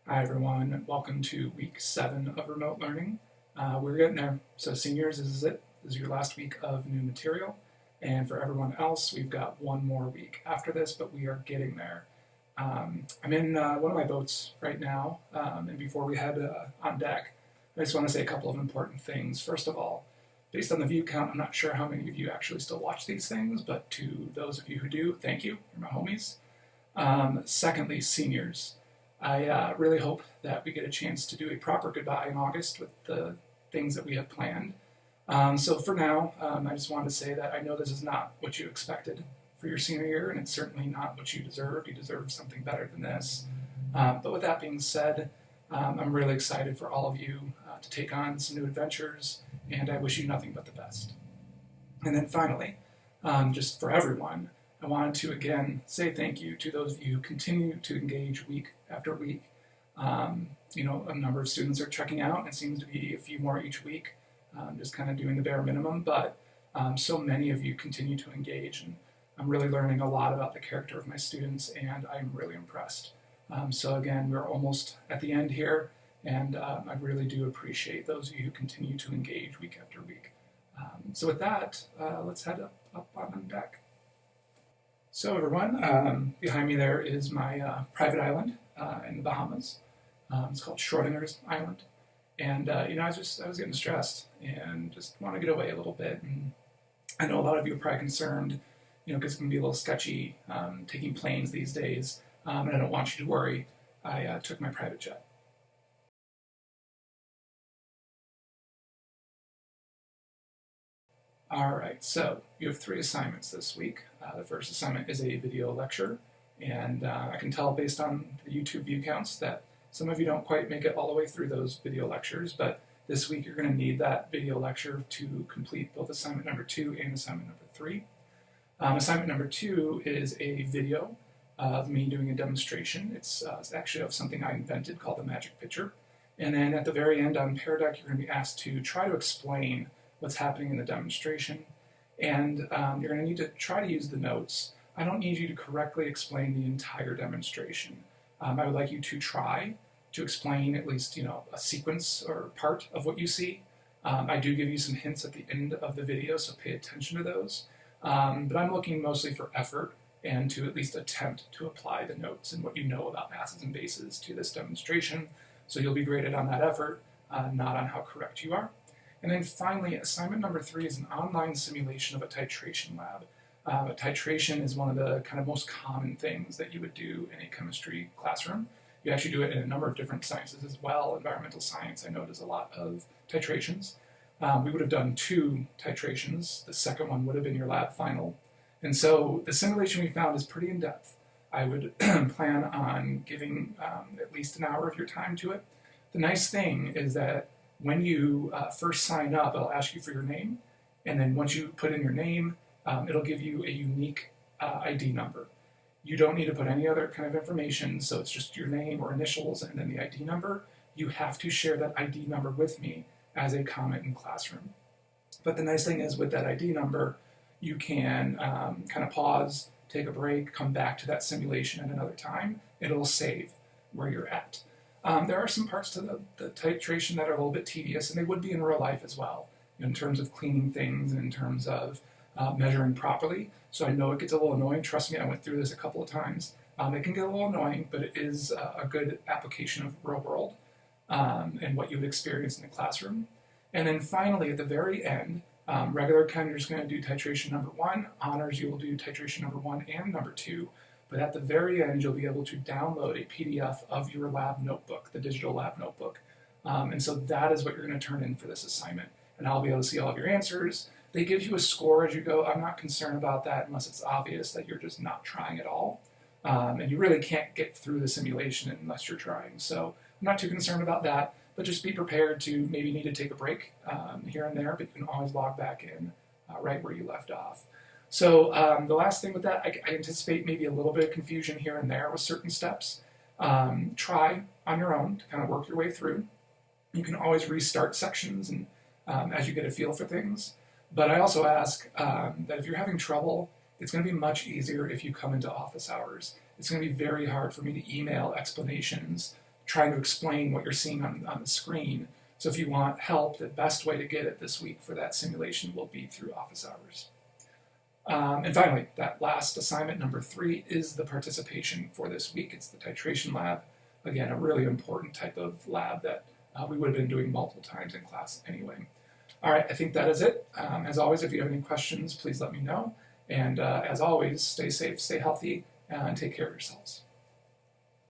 Hi everyone, welcome to week 7 of remote learning. We're getting there. So seniors, this is it. This is your last week of new material. And for everyone else, we've got one more week after this, but we are getting there. I'm in one of my boats right now, and before we head on deck, I just want to say a couple of important things. First of all, based on the view count, I'm not sure how many of you actually still watch these things, but to those of you who do, thank you. You're my homies. Secondly, seniors. I really hope that we get a chance to do a proper goodbye in August with the things that we have planned. So for now, I just wanted to say that I know this is not what you expected for your senior year, and it's certainly not what you deserve. You deserve something better than this. But with that being said, I'm really excited for all of you to take on some new adventures, and I wish you nothing but the best. And then finally, just for everyone, I wanted to again say thank you to those of you who continue to engage week after week. A number of students are checking out, and it seems to be a few more each week, just kind of doing the bare minimum, but so many of you continue to engage, and I'm really learning a lot about the character of my students, and I'm really impressed. So again, we're almost at the end here, and I really do appreciate those of you who continue to engage week after week. So with that, let's head up on deck. So everyone, behind me there is my private island in the Bahamas. It's called Schrodinger's Island. And, I was getting stressed and just want to get away a little bit. And I know a lot of you are probably concerned, because it can be a little sketchy taking planes these days. And I don't want you to worry. I took my private jet. All right, so you have 3 assignments this week. The first assignment is a video lecture, and I can tell based on the YouTube view counts that some of you don't quite make it all the way through those video lectures, but this week you're going to need that video lecture to complete both assignment number 2 and assignment number 3. Assignment number 2 is a video of me doing a demonstration. It's actually of something I invented called the magic picture. And then at the very end on Pear Deck, you're going to be asked to try to explain what's happening in the demonstration, and you're going to need to try to use the notes. I don't need you to correctly explain the entire demonstration. I would like you to try to explain at least a sequence or part of what you see. I do give you some hints at the end of the video, so pay attention to those. But I'm looking mostly for effort and to at least attempt to apply the notes and what you know about acids and bases to this demonstration. So you'll be graded on that effort, not on how correct you are. And then finally, assignment number 3 is an online simulation of a titration lab. A titration is one of the kind of most common things that you would do in a chemistry classroom. You actually do it in a number of different sciences as well. Environmental science, I know, does a lot of titrations. We would have done 2 titrations. The second one would have been your lab final. And so the simulation we found is pretty in-depth. I would plan on giving at least an hour of your time to it. The nice thing is that when you first sign up, it'll ask you for your name, and then once you put in your name, it'll give you a unique ID number. You don't need to put any other kind of information, so it's just your name or initials and then the ID number. You have to share that ID number with me as a comment in classroom. But the nice thing is with that ID number, you can kind of pause, take a break, come back to that simulation at another time. It'll save where you're at. There are some parts to the titration that are a little bit tedious, and they would be in real life as well, in terms of cleaning things and in terms of measuring properly. So I know it gets a little annoying. Trust me, I went through this a couple of times. It can get a little annoying, but it is a good application of real world and what you would experience in the classroom. And then finally, at the very end, regular chem, you're just going to do titration number 1. Honors, you will do titration number 1 and number 2. But at the very end, you'll be able to download a PDF of your lab notebook, the digital lab notebook. And so that is what you're going to turn in for this assignment. And I'll be able to see all of your answers. They give you a score as you go. I'm not concerned about that unless it's obvious that you're just not trying at all. And you really can't get through the simulation unless you're trying. So I'm not too concerned about that. But just be prepared to maybe need to take a break here and there. But you can always log back in right where you left off. So the last thing with that, I anticipate maybe a little bit of confusion here and there with certain steps. Try on your own to kind of work your way through. You can always restart sections and as you get a feel for things. But I also ask that if you're having trouble, it's going to be much easier if you come into office hours. It's going to be very hard for me to email explanations trying to explain what you're seeing on the screen. So if you want help, the best way to get it this week for that simulation will be through office hours. And finally, that last assignment, number 3, is the participation for this week. It's the Titration Lab. Again, a really important type of lab that we would have been doing multiple times in class anyway. All right, I think that is it. As always, if you have any questions, please let me know. And as always, stay safe, stay healthy, and take care of yourselves.